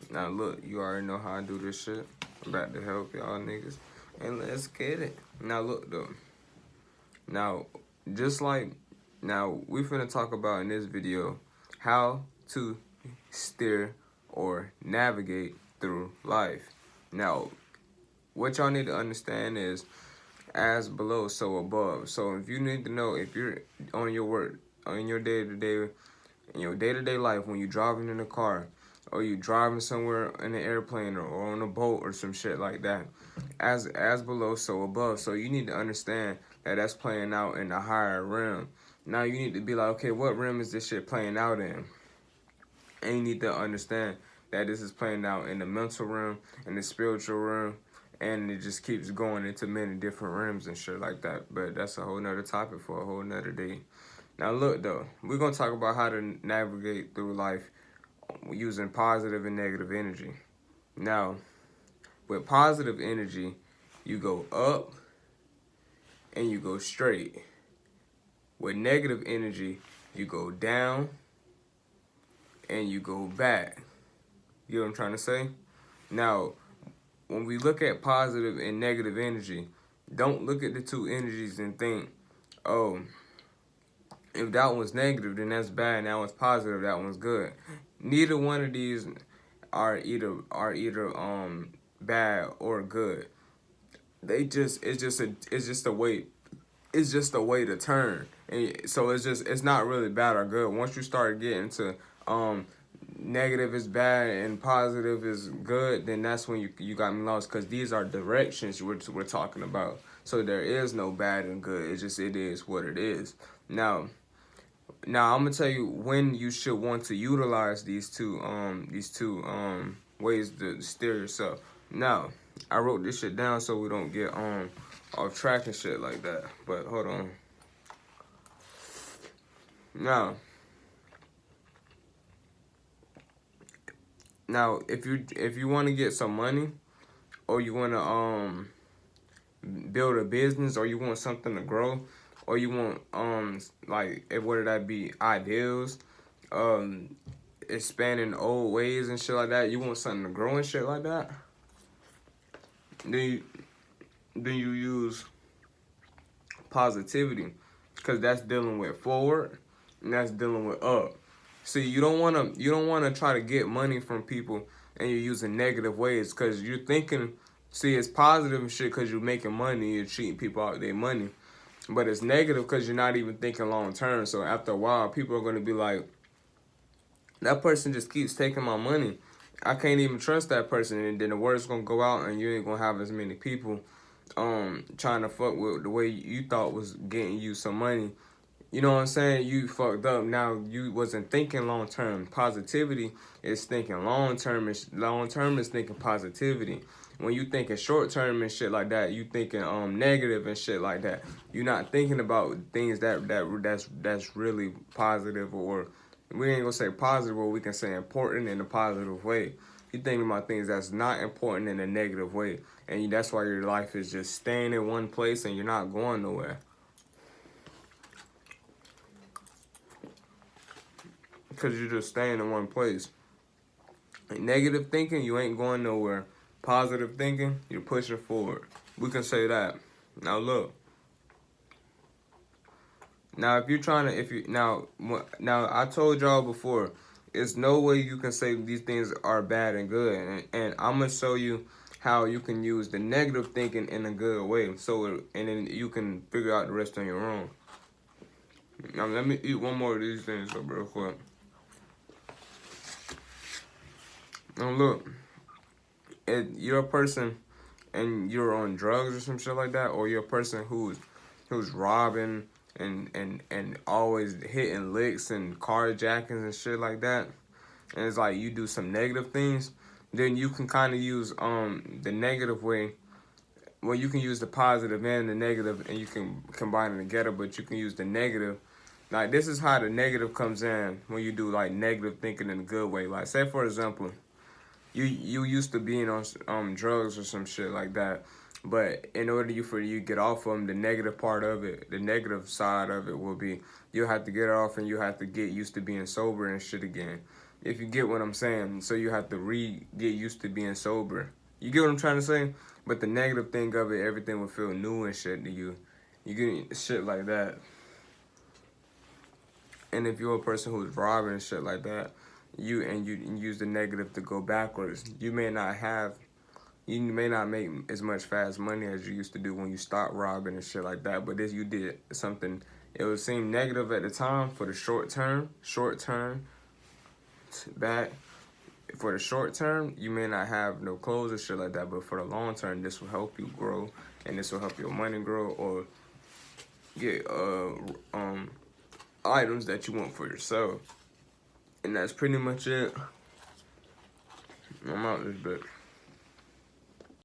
Now look, you already know how I do this shit. I'm about to help y'all niggas. And let's get it. Now look though. Now, just like now we finna talk about in this video how to steer or navigate through life. Now, what y'all need to understand is as below, so above. So if you need to know if you're on your work, on your day-to-day, in your day-to-day life, when you're driving in a car, or you driving somewhere in an airplane or on a boat or some shit like that, as below, so above. So you need to understand that that's playing out in the higher realm. Now you need to be like, okay, what realm is this shit playing out in? And you need to understand that this is playing out in the mental realm, in the spiritual realm, and it just keeps going into many different realms and shit like that. But that's a whole nother topic for a whole nother day. Now look though, we're gonna talk about how to navigate through life using positive and negative energy. Now, with positive energy, you go up and you go straight. With negative energy, you go down and you go back. You know what I'm trying to say? Now, when we look at positive and negative energy, don't look at the two energies and think, oh, if that one's negative, then that's bad, and that one's positive, that one's good. Neither one of these are either bad or good. They just it's just a way to turn. And so it's not really bad or good. Once you start getting to negative is bad and positive is good, then that's when you got me lost, because these are directions we're talking about. So there is no bad and good. It is what it is. Now I'm gonna tell you when you should want to utilize these two ways to steer yourself. Now, I wrote this shit down so we don't get off track and shit like that. But hold on. Now, if you want to get some money, or you want to build a business, or you want something to grow, or you want like whether that be ideals, um expanding old ways and shit like that, you want something to grow and shit like that, then you use positivity, because that's dealing with forward and that's dealing with up. See, you don't wanna try to get money from people and you're using negative ways, because you're thinking, see, it's positive and shit because you're making money, you're treating people out their money, but it's negative because you're not even thinking long term. So after a while, people are gonna be like, that person just keeps taking my money. I can't even trust that person, and then the word's gonna go out, and you ain't gonna have as many people trying to fuck with the way you thought was getting you some money. You know what I'm saying? You fucked up. Now you wasn't thinking long term. Positivity is thinking long term. Long term is thinking positivity. When you thinking short term and shit like that, you thinking negative and shit like that. You're not thinking about things that's really positive, or we ain't gonna say positive, or we can say important in a positive way. You thinking about things that's not important in a negative way, and that's why your life is just staying in one place and you're not going nowhere. Because you're just staying in one place. Like, negative thinking, you ain't going nowhere. Positive thinking, you're pushing forward. We can say that. Now look. Now if you're trying to, if you now I told y'all before, it's no way you can say these things are bad and good, and I'm gonna show you how you can use the negative thinking in a good way. So and then you can figure out the rest on your own. Now let me eat one more of these things up real quick. Now look, if you're a person and you're on drugs or some shit like that, or you're a person who's robbing and always hitting licks and carjackings and shit like that, and it's like you do some negative things, then you can kind of use the negative way. Well, you can use the positive and the negative, and you can combine them together. But you can use the negative. Like, this is how the negative comes in when you do like negative thinking in a good way. Like, say for example, you used to being on drugs or some shit like that, but in order for you to get off of them, the negative part of it, the negative side of it will be, you have to get off and you have to get used to being sober and shit again. If you get what I'm saying. So you have to get used to being sober. You get what I'm trying to say? But the negative thing of it, everything will feel new and shit to you. You get shit like that. And if you're a person who's robbing and shit like that, you use the negative to go backwards. You may not make as much fast money as you used to do when you stopped robbing and shit like that. But if you did something, it would seem negative at the time for the short term, back. For the short term, you may not have no clothes or shit like that, but for the long term, this will help you grow, and this will help your money grow, or get items that you want for yourself. And that's pretty much it. I'm out this bitch.